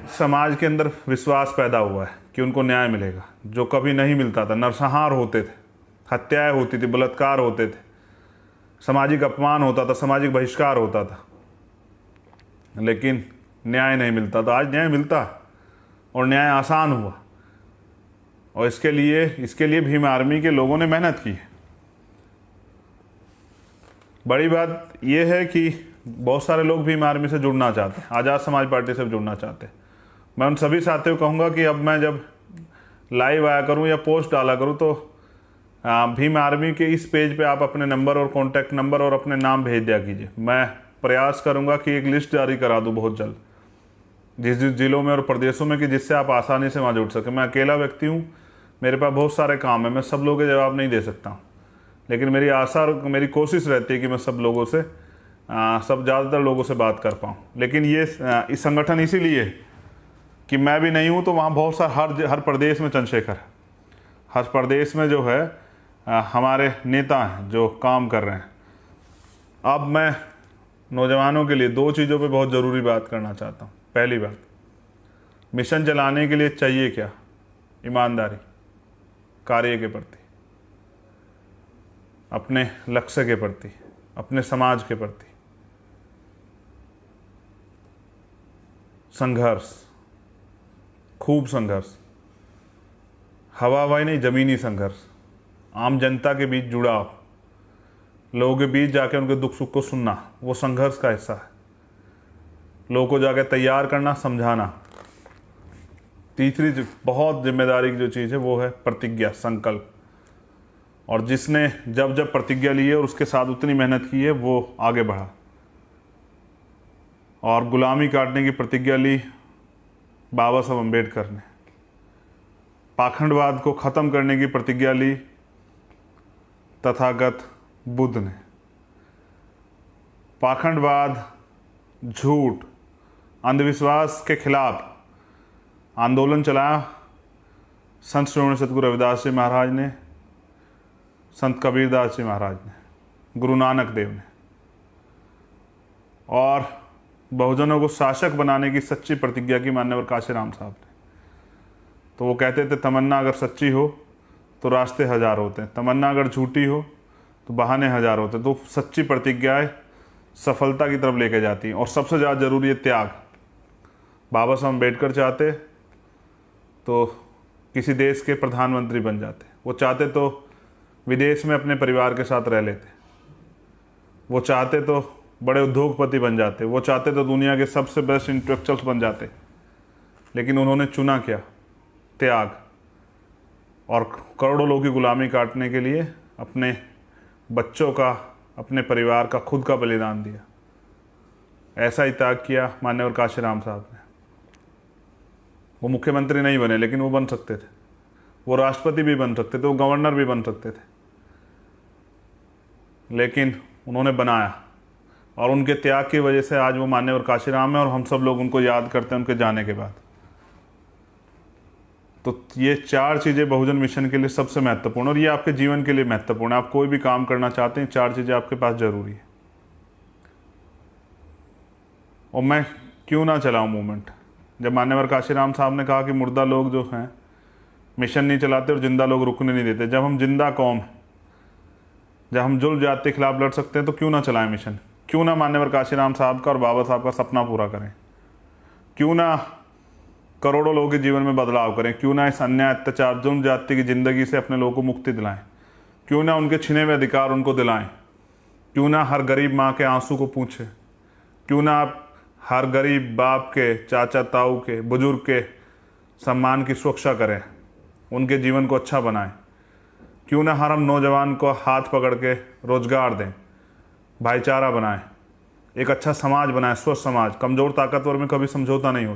समाज के अंदर विश्वास पैदा हुआ है कि उनको न्याय मिलेगा, जो कभी नहीं मिलता था। नरसंहार होते थे, हत्याएं होती थी, बलात्कार होते थे, सामाजिक अपमान होता था, सामाजिक बहिष्कार होता था, लेकिन न्याय नहीं मिलता था। आज न्याय मिलता है और न्याय आसान हुआ, और इसके लिए भीम आर्मी के लोगों ने मेहनत की है। बड़ी बात यह है कि बहुत सारे लोग भीम आर्मी से जुड़ना चाहते हैं, आज़ाद समाज पार्टी से जुड़ना चाहते हैं। मैं उन सभी साथियों को कहूँगा कि अब मैं जब लाइव आया करूँ या पोस्ट डाला करूँ तो भीम आर्मी के इस पेज पे आप अपने नंबर और कॉन्टैक्ट नंबर और अपने नाम भेज दिया कीजिए। मैं प्रयास करूँगा कि एक लिस्ट जारी करा दूँ बहुत जल्द, जिस जिस जिलों में और प्रदेशों में, कि जिससे आप आसानी से वहाँ जुड़ सकें। मैं अकेला व्यक्ति हूँ, मेरे पास बहुत सारे काम है, मैं सब लोगों के जवाब नहीं दे सकता हूँ, लेकिन मेरी आशा और मेरी कोशिश रहती है कि मैं सब लोगों से ज़्यादातर लोगों से बात कर पाऊँ। लेकिन ये इस संगठन इसीलिए है कि मैं भी नहीं हूँ, तो वहाँ बहुत सारा हर प्रदेश में चंद्रशेखर है, हर प्रदेश में जो है हमारे नेता हैं जो काम कर रहे हैं। अब मैं नौजवानों के लिए दो चीज़ों पे बहुत ज़रूरी बात करना चाहता हूँ। पहली बात, मिशन चलाने के लिए चाहिए क्या? ईमानदारी, कार्य के प्रति, अपने लक्ष्य के प्रति, अपने समाज के प्रति संघर्ष, खूब संघर्ष, हवा हवाई नहीं, ज़मीनी संघर्ष, आम जनता के बीच जुड़ाव, लोगों के बीच जाके उनके दुख सुख को सुनना, वो संघर्ष का हिस्सा है। लोगों को जाके तैयार करना, समझाना। तीसरी बहुत जिम्मेदारी की जो चीज़ है वो है प्रतिज्ञा, संकल्प। और जिसने जब जब प्रतिज्ञा ली है और उसके साथ उतनी मेहनत की है, वो आगे बढ़ा। और गुलामी काटने की प्रतिज्ञा ली बाबा साहब अम्बेडकर ने, पाखंडवाद को ख़त्म करने की प्रतिज्ञा ली तथागत बुद्ध ने। पाखंडवाद, झूठ, अंधविश्वास के खिलाफ आंदोलन चलाया संत श्रोमणी सतगुरु रविदास जी महाराज ने, संत कबीरदास जी महाराज ने, गुरु नानक देव ने। और बहुजनों को शासक बनाने की सच्ची प्रतिज्ञा की मान्यवर काशीराम साहब ने। तो वो कहते थे, तमन्ना अगर सच्ची हो तो रास्ते हजार होते हैं, तमन्ना अगर झूठी हो तो बहाने हजार होते हैं। तो सच्ची प्रतिज्ञाएं सफलता की तरफ लेके जाती हैं। और सबसे ज़्यादा ज़रूरी है त्याग। बाबा साहब अम्बेडकर चाहते तो किसी देश के प्रधानमंत्री बन जाते, वो चाहते तो विदेश में अपने परिवार के साथ रह लेते, वो चाहते तो बड़े उद्योगपति बन जाते, वो चाहते तो दुनिया के सबसे बेस्ट इंटेलेक्चुअल्स बन जाते। लेकिन उन्होंने चुना क्या? त्याग। और करोड़ों लोगों की गुलामी काटने के लिए अपने बच्चों का, अपने परिवार का, खुद का बलिदान दिया। ऐसा ही त्याग किया मान्यवर काशीराम साहब ने। वो मुख्यमंत्री नहीं बने, लेकिन वो बन सकते थे, वो राष्ट्रपति भी बन सकते थे, वो गवर्नर भी बन सकते थे, लेकिन उन्होंने बनाया। और उनके त्याग की वजह से आज वो मान्यवर काशीराम है, और हम सब लोग उनको याद करते हैं उनके जाने के बाद। तो ये चार चीज़ें बहुजन मिशन के लिए सबसे महत्वपूर्ण, और ये आपके जीवन के लिए महत्वपूर्ण है। आप कोई भी काम करना चाहते हैं, चार चीज़ें आपके पास जरूरी है। और मैं क्यों ना चलाऊं मूवमेंट? जब मान्यवर काशीराम साहब ने कहा कि मुर्दा लोग जो हैं मिशन नहीं चलाते और जिंदा लोग रुकने नहीं देते, जब हम जिंदा कौम, जब हम जुल्म जाति के खिलाफ लड़ सकते हैं, तो क्यों ना चलाएं मिशन? क्यों ना मान्यवर काशीराम साहब का और बाबा साहब का सपना पूरा करें? क्यों ना करोड़ों लोगों के जीवन में बदलाव करें? क्यों ना इस अन्याय, अत्याचार, जुल्म जाति की ज़िंदगी से अपने लोगों को मुक्ति दिलाएं? क्यों ना उनके छिने हुए अधिकार उनको दिलाएं? क्यों ना हर गरीब माँ के आंसू को पूछें? क्यों ना आप हर गरीब बाप के, चाचा ताऊ के, बुजुर्ग के सम्मान की सुरक्षा करें, उनके जीवन को अच्छा बनाएं? क्यों ना हर हम नौजवान को हाथ पकड़ के रोजगार दें, भाईचारा बनाएं, एक अच्छा समाज बनाएं, स्वस्थ समाज। कमज़ोर ताकतवर में कभी समझौता नहीं होता।